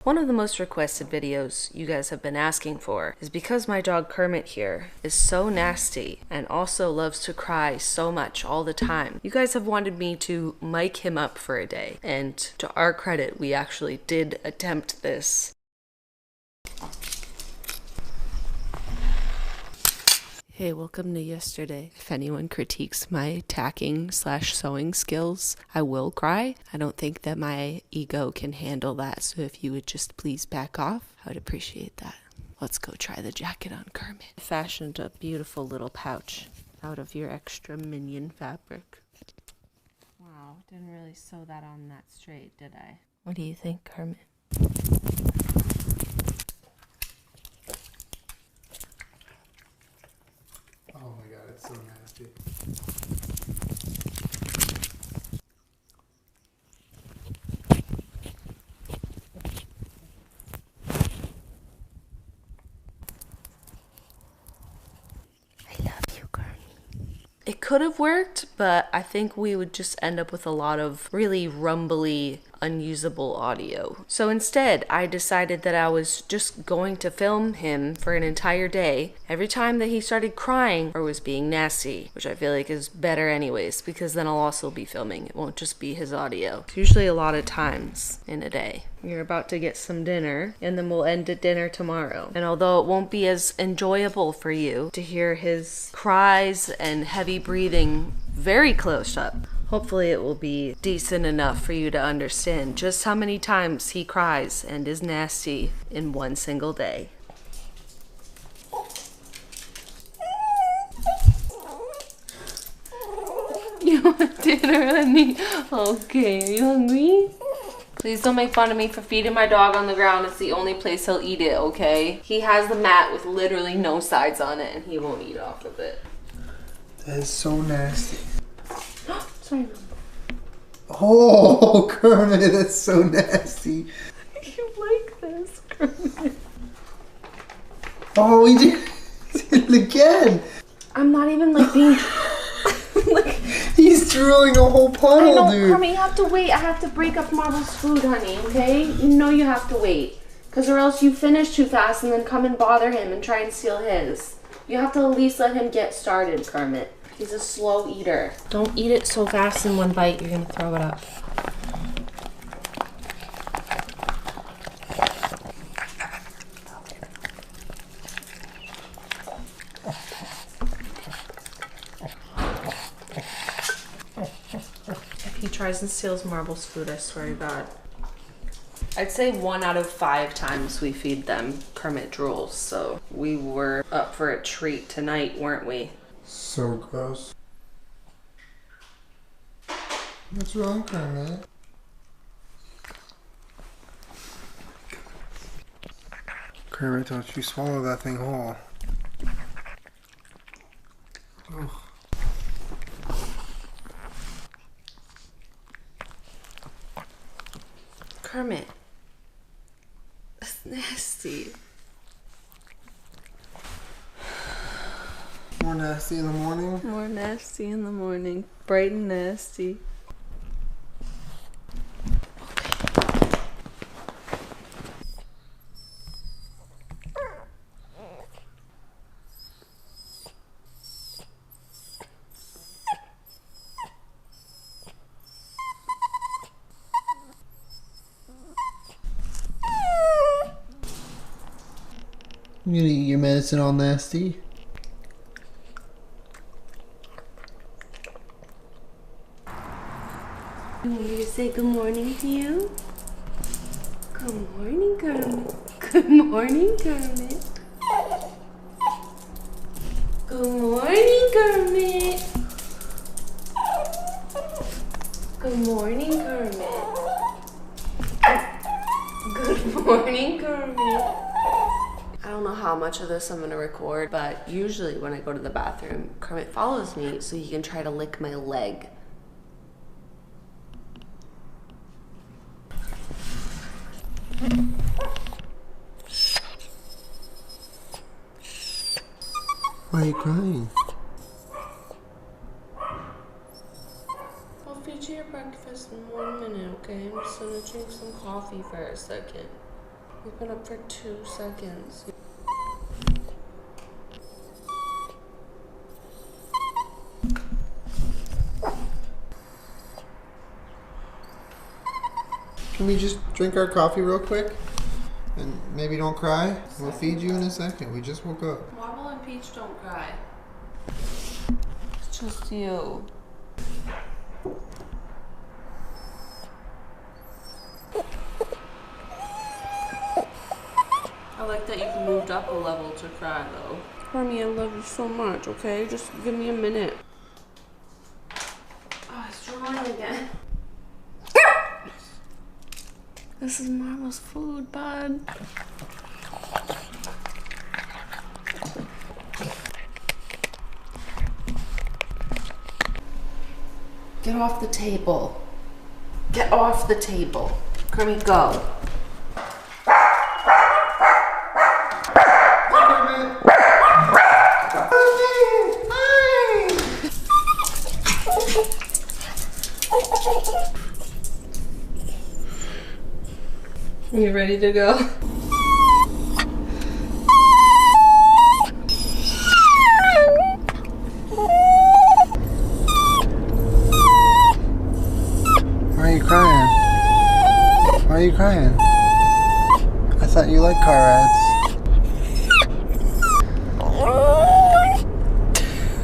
One of the most requested videos you guys have been asking for is because my dog Kermit here is so nasty and also loves to cry so much all the time. You guys have wanted me to mic him up for a day, and to our credit, we actually did attempt this. Hey, welcome to yesterday. If anyone critiques my tacking/sewing skills, I will cry. I don't think that my ego can handle that, so if you would just please back off, I would appreciate that. Let's go try the jacket on Kermit. I fashioned a beautiful little pouch out of your extra minion fabric. Wow, didn't really sew that on that straight, did I? What do you think, Kermit? Oh my god, it's so nasty. I love you, Kermit. It could have worked, but I think we would just end up with a lot of really rumbly, unusable audio. So instead, I decided that I was just going to film him for an entire day every time that he started crying or was being nasty, which I feel like is better anyways, because then I'll also be filming. It won't just be his audio. It's usually a lot of times in a day. You're about to get some dinner, and then we'll end at dinner tomorrow. And although it won't be as enjoyable for you to hear his cries and heavy breathing very close up, hopefully it will be decent enough for you to understand just how many times he cries and is nasty in one single day. You want dinner, honey? Okay, are you hungry? Please don't make fun of me for feeding my dog on the ground. It's the only place he'll eat it, okay? He has the mat with literally no sides on it, and he won't eat off of it. That is so nasty. Sorry. Oh, Kermit, that's so nasty. You like this, Kermit? Oh, he did it again. I'm not even like being... like... He's drooling a whole puddle, I know, dude. Kermit, you have to wait. I have to break up Marble's food, honey, okay? You know you have to wait. Because or else you finish too fast and then come and bother him and try and steal his. You have to at least let him get started, Kermit. He's a slow eater. Don't eat it so fast in one bite. You're going to throw it up. If he tries and steals Marble's food, I swear to God. I'd say 1 out of 5 times we feed them Kermit drools, so we were up for a treat tonight, weren't we? So gross. What's wrong, Kermit? Kermit, don't you swallow that thing whole. Oh. Kermit. That's nasty. More nasty in the morning? More nasty in the morning. Bright and nasty. You gonna eat your medicine all nasty? You want me to say good morning to you? Good morning, Kermit. Good morning, Kermit. Good morning, Kermit. Good morning, Kermit. Good morning, Kermit. I don't know how much of this I'm gonna record, but usually when I go to the bathroom, Kermit follows me so he can try to lick my leg. Why are you crying? I'll feed you your breakfast in 1 minute, okay? I'm just gonna drink some coffee for a second. We've been up for 2 seconds. Can we just drink our coffee real quick? And maybe don't cry? We'll feed you in a second. We just woke up. Marble and Peach don't cry. It's just you. I like that you've moved up a level to cry though. Hermie, I love you so much, okay? Just give me a minute. Oh, it's drawing again. This is Marble's food, bud. Get off the table. Get off the table. Kermie, go. You ready to go? Why are you crying? Why are you crying? I thought you liked car rides.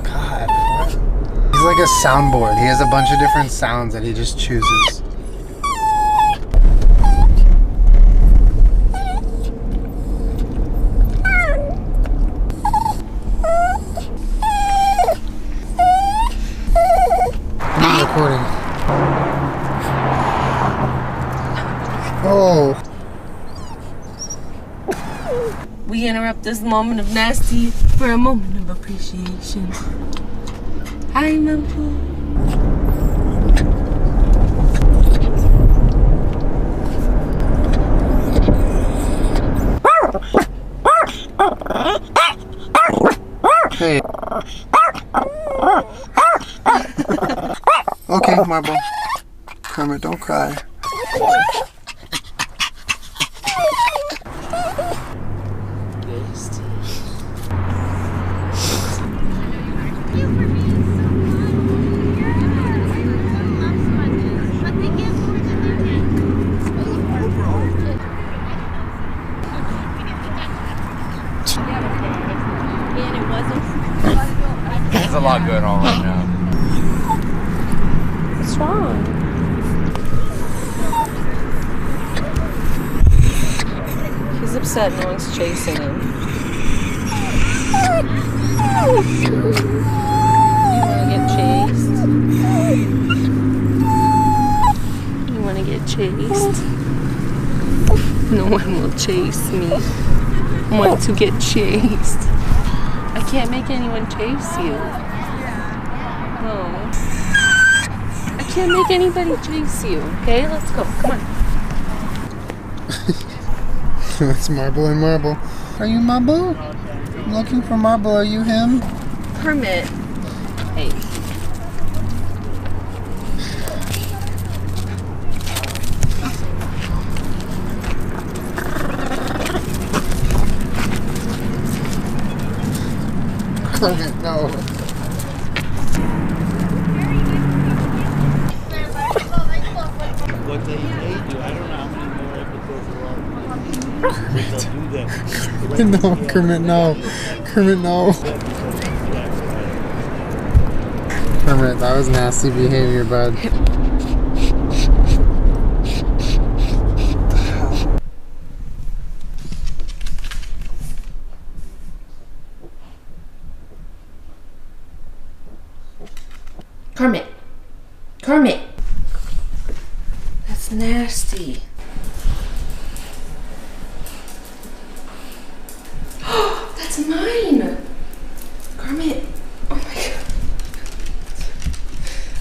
God, what? He's like a soundboard. He has a bunch of different sounds that he just chooses. Recording. Oh. We interrupt this moment of nasty for a moment of appreciation. Hi, Mampu. Hey. Okay, Marble. Kermit, don't cry. There's a lot going on right now. What's wrong? He's upset no one's chasing him. You wanna get chased? You wanna get chased? No one will chase me. I want to get chased. I can't make anyone chase you. No. I can't make anybody chase you. Okay, let's go. Come on. It's Marble and Marble. Are you Marble? I'm looking for Marble. Are you him? Kermit. Hey. Kermit, no. What they do, I don't know how many more episodes there are. They'll do that. No, Kermit, no. Kermit, no. Kermit, that was nasty behavior, bud. Kermit. Kermit. That's nasty. That's mine. Kermit. Oh my god.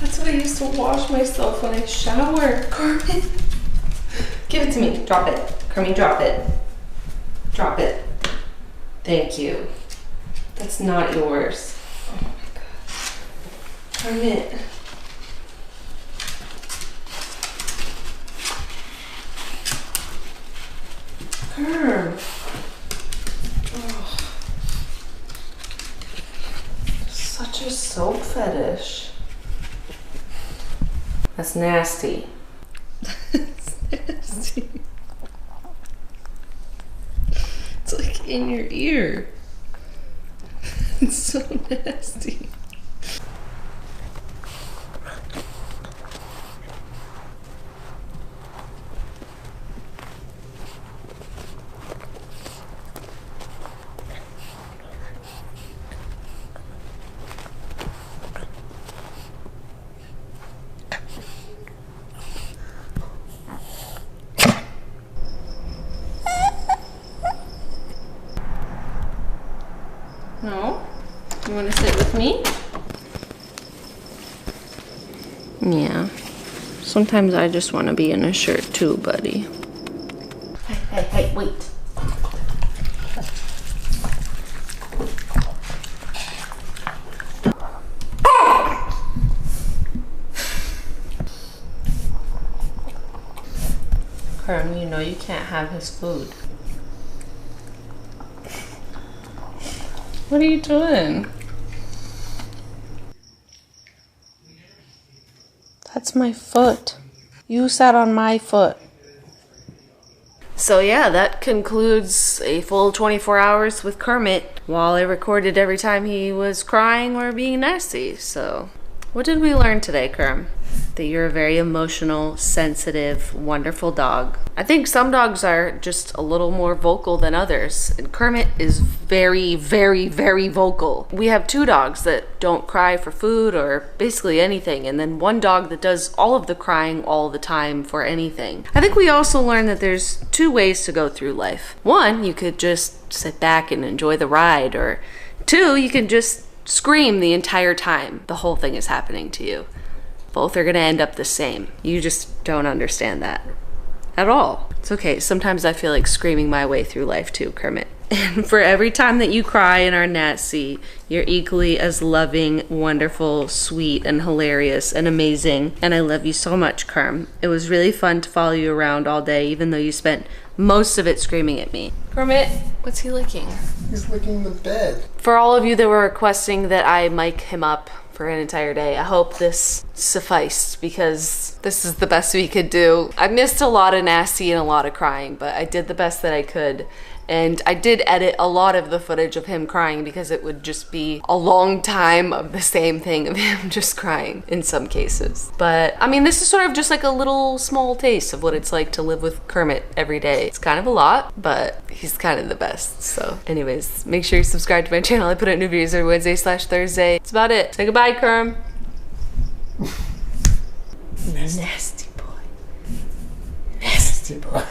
That's what I used to wash myself when I shower. Kermit. Give it to me. Drop it. Kermit, drop it. Drop it. Thank you. That's not yours. Oh my god. Kermit. Herm. Oh. Such a soap fetish. That's nasty. That's nasty. It's like in your ear. It's so nasty. No? You want to sit with me? Yeah. Sometimes I just want to be in a shirt too, buddy. Hey, wait. Herm, you know you can't have his food. What are you doing? That's my foot. You sat on my foot. So yeah, that concludes a full 24 hours with Kermit while I recorded every time he was crying or being nasty. So what did we learn today, Kerm? That you're a very emotional, sensitive, wonderful dog. I think some dogs are just a little more vocal than others, and Kermit is very, very, very vocal. We have 2 dogs that don't cry for food or basically anything, and then 1 dog that does all of the crying all the time for anything. I think we also learned that there's 2 ways to go through life. 1, you could just sit back and enjoy the ride, or 2, you can just scream the entire time the whole thing is happening to you. Both are gonna end up the same. You just don't understand that at all. It's okay. Sometimes I feel like screaming my way through life too, Kermit. And for every time that you cry and are nasty, you're equally as loving, wonderful, sweet, and hilarious and amazing. And I love you so much, Kerm. It was really fun to follow you around all day, even though you spent most of it screaming at me. Kermit, what's he licking? He's licking the bed. For all of you that were requesting that I mic him up for an entire day, I hope this sufficed, because this is the best we could do. I missed a lot of nasty and a lot of crying, but I did the best that I could. And I did edit a lot of the footage of him crying because it would just be a long time of the same thing of him just crying in some cases. But I mean, this is sort of just like a little small taste of what it's like to live with Kermit every day. It's kind of a lot, but he's kind of the best. So anyways, make sure you subscribe to my channel. I put out new videos every Wednesday/Thursday. That's about it. Say goodbye, Kerm. Nasty boy. Nasty boy.